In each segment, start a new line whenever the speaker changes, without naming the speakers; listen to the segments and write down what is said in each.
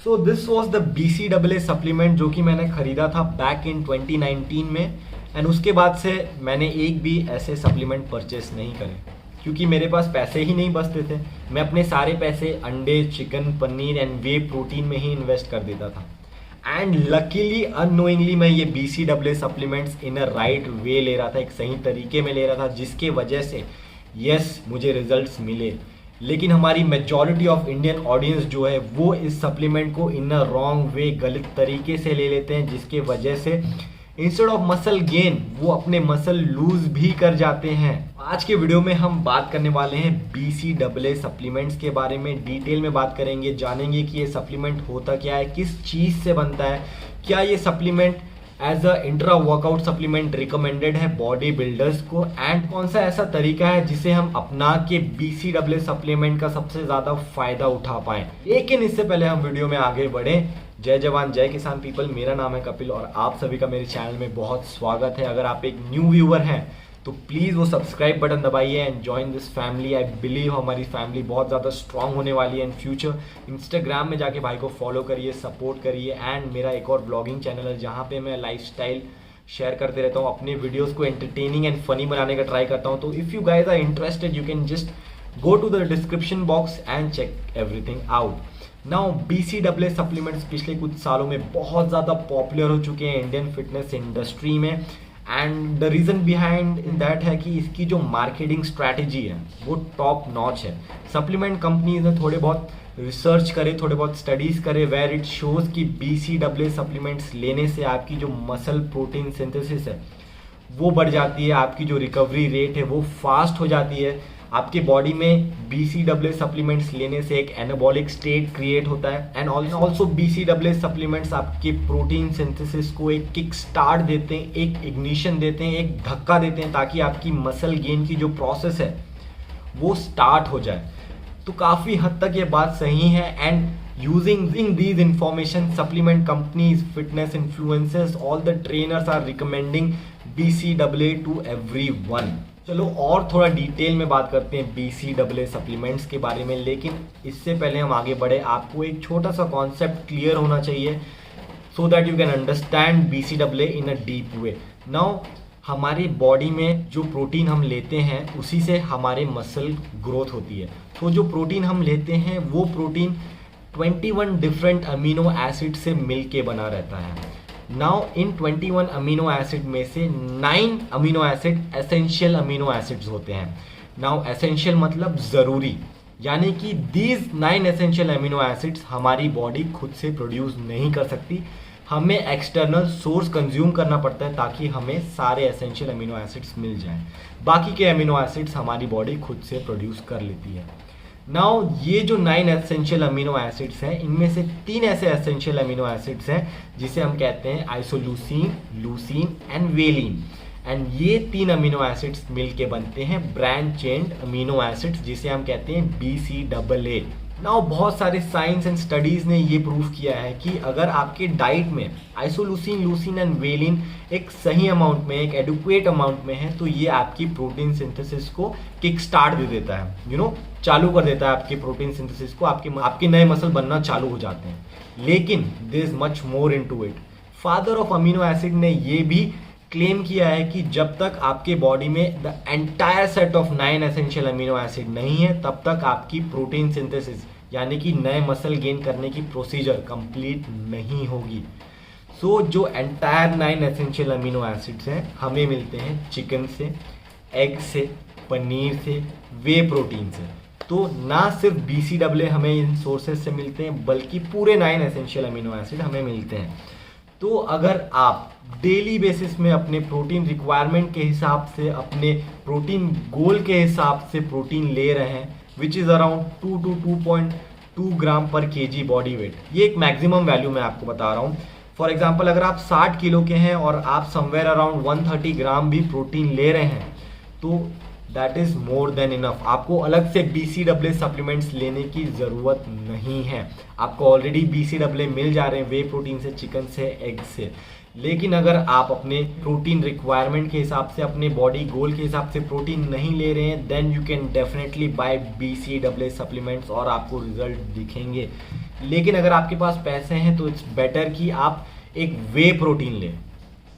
So this was the BCAA supplement जो कि मैंने खरीदा था बैक इन 2019 में। एंड उसके बाद से मैंने एक भी ऐसे सप्लीमेंट परचेस नहीं करे क्योंकि मेरे पास पैसे ही नहीं बचते थे। मैं अपने सारे पैसे अंडे, chicken, paneer and way protein में ही इन्वेस्ट कर देता था। एंड लकीली अननोइंगली मैं ये BCAA supplements in a right way ले रहा था, एक सही तरीके में ले रहा था, जिसके वजह से यस मुझे रिजल्ट्स मिले। लेकिन हमारी मेजॉरिटी ऑफ इंडियन ऑडियंस जो है वो इस सप्लीमेंट को इन अ रॉन्ग वे, गलत तरीके से ले लेते हैं, जिसके वजह से इंस्टेड ऑफ मसल गेन वो अपने मसल लूज भी कर जाते हैं। आज के वीडियो में हम बात करने वाले हैं BCAA सप्लीमेंट्स के बारे में। डिटेल में बात करेंगे, जानेंगे कि ये सप्लीमेंट होता क्या है, किस चीज़ से बनता है, क्या ये supplement as a intra workout supplement recommended है बॉडी बिल्डर्स को, एंड कौन सा ऐसा तरीका है जिसे हम अपना के BCAA सप्लीमेंट का सबसे ज़्यादा फायदा उठा पाएं। लेकिन इससे पहले हम वीडियो में आगे बढ़ें, जय जवान जय किसान पीपल। मेरा नाम है कपिल और आप सभी का मेरे चैनल में बहुत स्वागत है। अगर आप एक न्यू व्यूअर हैं तो प्लीज़ वो सब्सक्राइब बटन दबाइए and join this family. I believe हमारी फैमिली बहुत ज़्यादा स्ट्रांग होने वाली है इन फ्यूचर। इंस्टाग्राम में जाके भाई को फॉलो करिए, सपोर्ट करिए। एंड मेरा एक और ब्लॉगिंग चैनल है जहाँ पे मैं लाइफस्टाइल शेयर करते रहता हूँ, अपने वीडियोस को एंटरटेनिंग एंड फनी बनाने का ट्राई करता हूँ। तो if you guys are interested you can just go to the description box and check everything out. Now BCAA supplements पिछले कुछ सालों में बहुत ज़्यादा पॉपुलर हो चुके हैं इंडियन फिटनेस इंडस्ट्री में। And the reason behind in that है कि इसकी जो मार्केटिंग स्ट्रैटेजी है वो टॉप नॉच है। सप्लीमेंट कंपनीज ने थोड़े बहुत रिसर्च करे, थोड़े बहुत स्टडीज़ करे, वेयर इट शोज़ कि BCAA सप्लीमेंट्स लेने से आपकी जो मसल प्रोटीन सिंथेसिस है वो बढ़ जाती है, आपकी जो रिकवरी रेट है वो फास्ट हो जाती है। आपके बॉडी में BCAA सप्लीमेंट्स लेने से एक एनाबॉलिक स्टेट क्रिएट होता है। एंड ऑल्सो BCAA सप्लीमेंट्स आपके प्रोटीन सिंथेसिस को एक किक स्टार्ट देते हैं, एक इग्निशन देते हैं, एक धक्का देते हैं, ताकि आपकी मसल गेन की जो प्रोसेस है वो स्टार्ट हो जाए। तो काफ़ी हद तक ये बात सही है। And using these information supplement companies, fitness influencers, all the trainers are recommending BCAA to everyone। चलो और थोड़ा डिटेल में बात करते हैं BCAA सप्लीमेंट्स के बारे में। लेकिन इससे पहले हम आगे बढ़े, आपको एक छोटा सा कॉन्सेप्ट क्लियर होना चाहिए so that you can understand BCAA in a deep way. Now हमारी बॉडी में जो प्रोटीन हम लेते हैं उसी से हमारे मसल ग्रोथ होती है। तो जो प्रोटीन हम लेते हैं वो प्रोटीन 21 डिफरेंट अमीनो एसिड से मिलके बना रहता है। नाउ इन 21 अमीनो एसिड में से 9 amino acid essential amino acids होते हैं। नाउ एसेंशियल मतलब ज़रूरी, यानी कि दीज 9 एसेंशियल अमीनो एसिड्स हमारी बॉडी खुद से प्रोड्यूस नहीं कर सकती, हमें एक्सटर्नल सोर्स कंज्यूम करना पड़ता है ताकि हमें सारे एसेंशियल अमीनो एसिड्स मिल जाएं। बाकी के अमीनो एसिड्स हमारी बॉडी खुद से प्रोड्यूस कर लेती है। नाउ ये जो 9 एसेंशियल अमीनो एसिड्स हैं इनमें से 3 ऐसे एसेंशियल अमीनो एसिड्स हैं जिसे हम कहते हैं isoleucine, leucine and valine. And ये 3 अमीनो एसिड्स मिलके बनते हैं ब्रांच चेन्ड अमीनो एसिड्स जिसे हम कहते हैं BCAA। नाउ बहुत सारे साइंस एंड स्टडीज़ ने ये प्रूव किया है कि अगर आपके डाइट में आइसोल्यूसिन, लूसीन एंड वेलिन एक सही अमाउंट में, एक एडुक्वेट अमाउंट में है तो ये आपकी प्रोटीन सिंथेसिस को किक स्टार्ट दे देता है, चालू कर देता है आपके प्रोटीन सिंथेसिस को, आपके नए मसल बनना चालू हो जाते हैं। लेकिन there is much more into it. Father of amino acid ने ये भी क्लेम किया है कि जब तक आपके बॉडी में the entire set of 9 essential amino acid नहीं है तब तक आपकी प्रोटीन सिंथेसिस यानी कि नए मसल गेन करने की प्रोसीजर कंप्लीट नहीं होगी। सो जो एंटायर 9 एसेंशियल अमीनो एसिड्स हैं हमें मिलते हैं चिकन से, एग से, पनीर से, वे प्रोटीन से। तो ना सिर्फ BCAA हमें इन सोर्सेज से मिलते हैं बल्कि पूरे 9 एसेंशियल अमीनो एसिड हमें मिलते हैं। तो अगर आप डेली बेसिस में अपने प्रोटीन रिक्वायरमेंट के हिसाब से, अपने प्रोटीन गोल के हिसाब से प्रोटीन ले रहे हैं विच इज़ अराउंड 2 to 2.2 ग्राम पर kg बॉडी वेट, ये एक मैक्सिमम वैल्यू मैं आपको बता रहा हूँ। फॉर एग्जाम्पल अगर आप 60 किलो के हैं और आप समवेयर अराउंड 130 ग्राम भी प्रोटीन ले रहे हैं तो that is more than enough. आपको अलग से BCAA सप्लीमेंट्स लेने की ज़रूरत नहीं है, आपको ऑलरेडी BCAA मिल जा रहे हैं वे प्रोटीन से, चिकन से, एग से। लेकिन अगर आप अपने प्रोटीन रिक्वायरमेंट के हिसाब से, अपने बॉडी गोल के हिसाब से प्रोटीन नहीं ले रहे हैं then you can definitely buy BCAA supplements और आपको रिजल्ट दिखेंगे। लेकिन अगर आपके पास पैसे हैं तो इट्स बेटर कि आप एक वे प्रोटीन लें।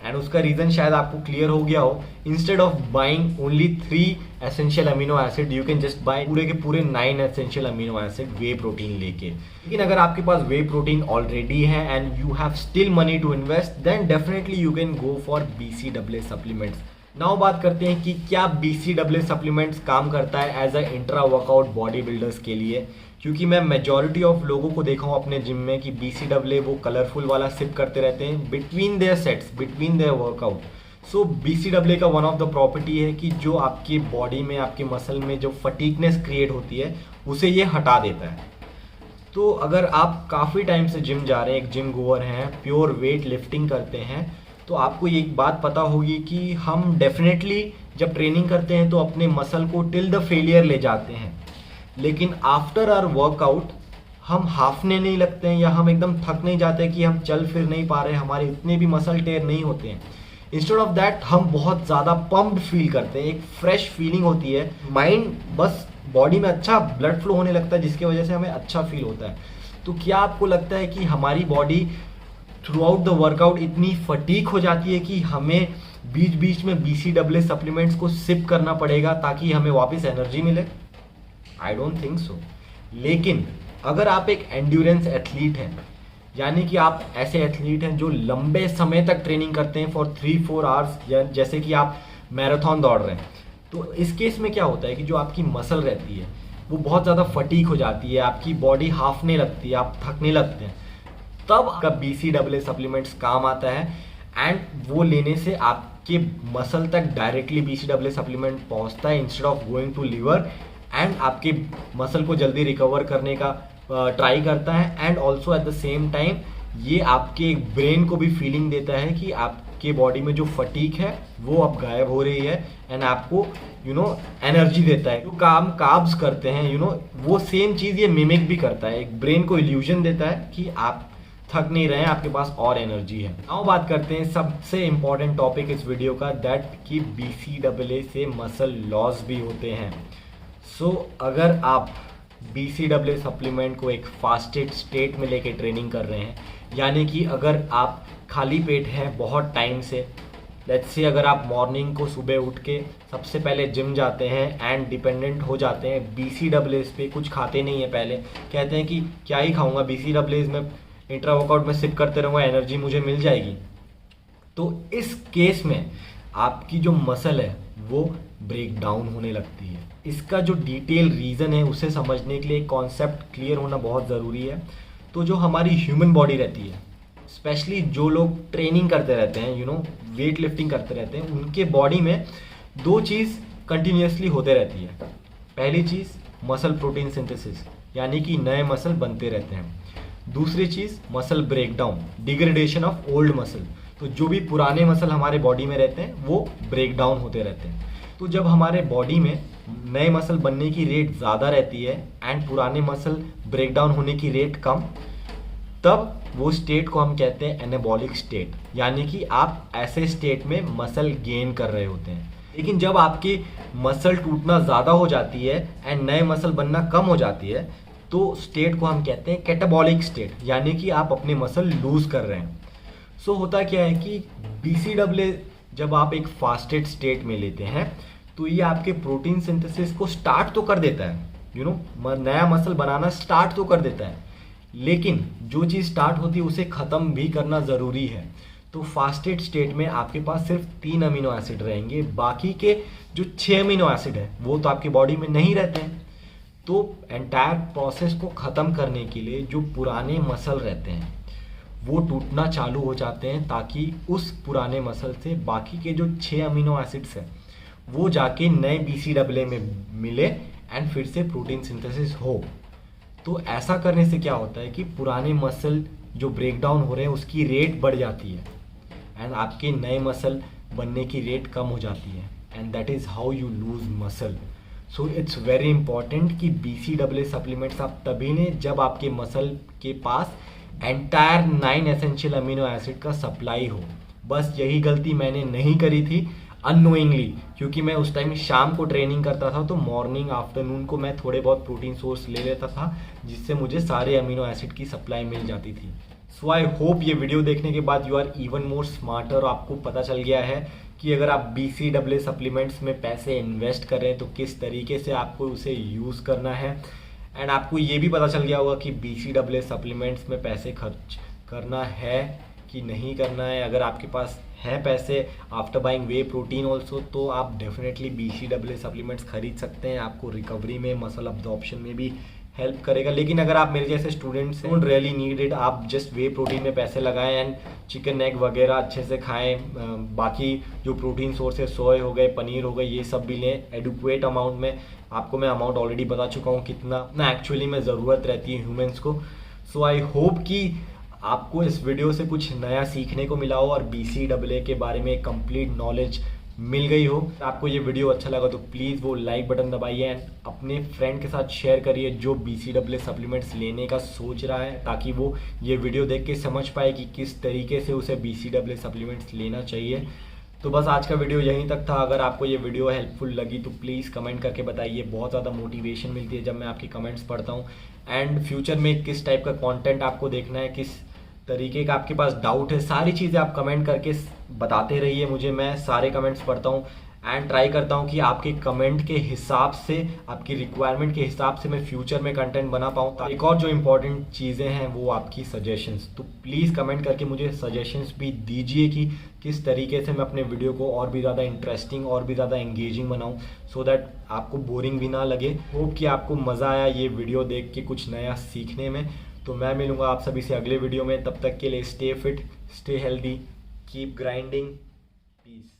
एंड उसका रीज़न शायद आपको क्लियर हो गया हो। Instead of buying only 3 essential amino acid, you can just buy पूरे के पूरे 9 essential amino acid whey protein लेके। लेकिन अगर आपके पास वे प्रोटीन ऑलरेडी है and you have still money to invest, then definitely you can go for BCAA supplements. Now बात करते हैं कि क्या BCAA सप्लीमेंट्स काम करता है as a intra workout body builders के लिए। क्योंकि मैं मेजॉरिटी ऑफ लोगों को देखा हूँ अपने जिम में कि BCAA वो कलरफुल वाला सिप करते रहते हैं between their sets, between their workout. So BCAA का वन ऑफ द प्रॉपर्टी है कि जो आपकी बॉडी में, आपके मसल में जो फटीकनेस क्रिएट होती है उसे ये हटा देता है। तो अगर आप काफ़ी टाइम से जिम जा रहे हैं, एक जिम गोअर हैं, प्योर वेट लिफ्टिंग करते हैं, तो आपको ये एक बात पता होगी कि हम डेफिनेटली जब ट्रेनिंग करते हैं तो अपने मसल को टिल द फेलियर ले जाते हैं। लेकिन आफ्टर आवर वर्कआउट हम हाफने नहीं लगते हैं या हम एकदम थक नहीं जाते कि हम चल फिर नहीं पा रहे, हमारे इतने भी मसल टेयर नहीं होते हैं। इंस्टेड ऑफ दैट हम बहुत ज़्यादा पम्प्ड फील करते हैं, एक फ्रेश फीलिंग होती है, माइंड बस बॉडी में अच्छा ब्लड फ्लो होने लगता है जिसकी वजह से हमें अच्छा फील होता है। तो क्या आपको लगता है कि हमारी body through out the workout इतनी फटीक हो जाती है कि हमें बीच बीच में BCAA सप्लीमेंट्स को सिप करना पड़ेगा ताकि हमें वापस एनर्जी मिले? I don't think so. लेकिन अगर आप एक एंड्योरेंस एथलीट हैं, यानी कि आप ऐसे एथलीट हैं जो लंबे समय तक ट्रेनिंग करते हैं फॉर 3-4 आवर्स, जैसे कि आप मैराथन दौड़ रहे हैं, तो इस केस में क्या होता है कि जो आपकी मसल रहती है वो बहुत ज़्यादा फटीक हो जाती है, आपकी बॉडी हाफने लगती है, आप थकने लगते हैं। तब आपका BCAA सप्लीमेंट्स काम आता है एंड वो लेने से आपके मसल तक डायरेक्टली BCAA सप्लीमेंट पहुंचता है instead of going to liver, and आपके मसल को जल्दी रिकवर करने का ट्राई करता है। And also at the same time ये आपके ब्रेन को भी फीलिंग देता है कि आपके बॉडी में जो फटीक है वो अब गायब हो रही है एंड आपको एनर्जी देता है। जो काम कार्ब्स करते हैं वो सेम चीज़ ये मिमिक भी करता है, एक ब्रेन को इल्यूजन देता है कि आप थक नहीं रहे हैं, आपके पास और एनर्जी है। नाउ बात करते हैं सबसे इंपॉर्टेंट टॉपिक इस वीडियो का, दैट कि BCAA से मसल लॉस भी होते हैं। सो अगर आप BCAA सप्लीमेंट को एक फास्टेड स्टेट में लेके ट्रेनिंग कर रहे हैं, यानी कि अगर आप खाली पेट हैं बहुत टाइम से, लेट्स से अगर आप मॉर्निंग को सुबह उठ के सबसे पहले जिम जाते हैं एंड डिपेंडेंट हो जाते हैं BCAA पे, कुछ खाते नहीं है, पहले कहते हैं कि क्या ही खाऊंगा, BCAA में इंट्रा वर्कआउट में सिप करते रहूँगा, एनर्जी मुझे मिल जाएगी। तो इस केस में आपकी जो मसल है वो ब्रेक डाउन होने लगती है। इसका जो डिटेल रीज़न है उसे समझने के लिए एक कॉन्सेप्ट क्लियर होना बहुत ज़रूरी है। तो जो हमारी ह्यूमन बॉडी रहती है, स्पेशली जो लोग ट्रेनिंग करते रहते हैं, वेट लिफ्टिंग करते रहते हैं, उनके बॉडी में 2 चीज़ कंटिन्यूसली होते रहती है। पहली चीज़ मसल प्रोटीन सिंथेसिस, यानी कि नए मसल बनते रहते हैं। दूसरी चीज़ muscle breakdown, degradation of old muscle. तो जो भी पुराने मसल हमारे बॉडी में रहते हैं वो ब्रेक डाउन होते रहते हैं। तो जब हमारे बॉडी में नए मसल बनने की रेट ज़्यादा रहती है एंड पुराने मसल ब्रेक डाउन होने की रेट कम, तब वो स्टेट को हम कहते हैं एनाबॉलिक स्टेट, यानी कि आप ऐसे स्टेट में मसल गेन कर रहे होते हैं। लेकिन जब आपकी मसल टूटना ज़्यादा हो जाती है एंड नए मसल बनना कम हो जाती है, तो स्टेट को हम कहते हैं कैटाबॉलिक स्टेट, यानी कि आप अपने मसल लूज कर रहे हैं। सो होता क्या है कि BCAA जब आप एक फास्टेड स्टेट में लेते हैं तो ये आपके प्रोटीन सिंथेसिस को स्टार्ट तो कर देता है, नया मसल बनाना स्टार्ट तो कर देता है, लेकिन जो चीज़ स्टार्ट होती है उसे ख़त्म भी करना ज़रूरी है। तो फास्टेड स्टेट में आपके पास सिर्फ 3 अमीनो एसिड रहेंगे, बाकी के जो 6 अमीनो एसिड है वो तो आपकी बॉडी में नहीं रहते हैं। तो एंटायर प्रोसेस को ख़त्म करने के लिए जो पुराने मसल रहते हैं वो टूटना चालू हो जाते हैं, ताकि उस पुराने मसल से बाकी के जो 6 अमीनो एसिड्स हैं वो जाके नए BCAA में मिले एंड फिर से प्रोटीन सिंथेसिस हो। तो ऐसा करने से क्या होता है कि पुराने मसल जो ब्रेक डाउन हो रहे हैं उसकी रेट बढ़ जाती है एंड आपके नए मसल बनने की रेट कम हो जाती है, and that is how you lose muscle. So it's very important कि BCAA सप्लीमेंट्स आप तभी लें जब आपके मसल के पास एंटायर 9 एसेंशियल अमीनो एसिड का सप्लाई हो। बस यही गलती मैंने नहीं करी थी। अननोइंगली, क्योंकि मैं उस टाइम शाम को ट्रेनिंग करता था, तो मॉर्निंग आफ्टरनून को मैं थोड़े बहुत प्रोटीन सोर्स ले लेता था, जिससे मुझे सारे अमीनो एसिड की सप्लाई मिल जाती थी। सो आई होप ये वीडियो देखने के बाद you are even more smarter, आपको पता चल गया है कि अगर आप BCAA सप्लीमेंट्स में पैसे इन्वेस्ट कर रहे हैं तो किस तरीके से आपको उसे यूज़ करना है। एंड आपको ये भी पता चल गया होगा कि BCAA सप्लीमेंट्स में पैसे खर्च करना है कि नहीं करना है। अगर आपके पास है पैसे आफ्टर बाइंग वे प्रोटीन ऑल्सो, तो आप डेफिनेटली BCAA सप्लीमेंट्स खरीद सकते हैं, आपको रिकवरी में, मसल अब्जॉर्प्शन में भी हेल्प करेगा। लेकिन अगर आप मेरे जैसे students don't really need it, आप जस्ट वे प्रोटीन में पैसे लगाएं एंड चिकन एग वगैरह अच्छे से खाएं, बाकी जो प्रोटीन सोर्स है सोए हो गए, पनीर हो गए, ये सब भी लें एडुक्वेट अमाउंट में। आपको मैं अमाउंट ऑलरेडी बता चुका हूँ कितना एक्चुअली में ज़रूरत रहती है ह्यूमंस को। सो आई होप कि आपको इस वीडियो से कुछ नया सीखने को मिला हो और BCAA के बारे में कंप्लीट नॉलेज मिल गई हो। आपको ये वीडियो अच्छा लगा तो प्लीज़ वो लाइक बटन दबाइए एंड अपने फ्रेंड के साथ शेयर करिए जो BCAA सप्लीमेंट्स लेने का सोच रहा है, ताकि वो ये वीडियो देख के समझ पाए कि किस तरीके से उसे BCAA सप्लीमेंट्स लेना चाहिए। तो बस आज का वीडियो यहीं तक था। अगर आपको ये वीडियो हेल्पफुल लगी तो प्लीज़ कमेंट करके बताइए, बहुत ज़्यादा मोटिवेशन मिलती है जब मैं आपके कमेंट्स पढ़ता हूँ। एंड फ्यूचर में किस टाइप का कंटेंट आपको देखना है, किस तरीके का आपके पास डाउट है, सारी चीज़ें आप कमेंट करके बताते रहिए मुझे, मैं सारे कमेंट्स पढ़ता हूँ एंड ट्राई करता हूँ कि आपके कमेंट के हिसाब से, आपकी रिक्वायरमेंट के हिसाब से मैं फ्यूचर में कंटेंट बना पाऊँ। एक और जो इम्पोर्टेंट चीज़ें हैं वो आपकी सजेशंस, तो प्लीज़ कमेंट करके मुझे सजेशंस भी दीजिए कि किस तरीके से मैं अपने वीडियो को और भी ज़्यादा इंटरेस्टिंग और भी ज़्यादा एंगेजिंग बनाऊँ, सो दैट आपको बोरिंग भी ना लगे। होप कि आपको मज़ा आया ये वीडियो देख के कुछ नया सीखने में। तो मैं मिलूँगा आप सभी से अगले वीडियो में, तब तक के लिए stay fit, stay healthy, keep grinding, piece.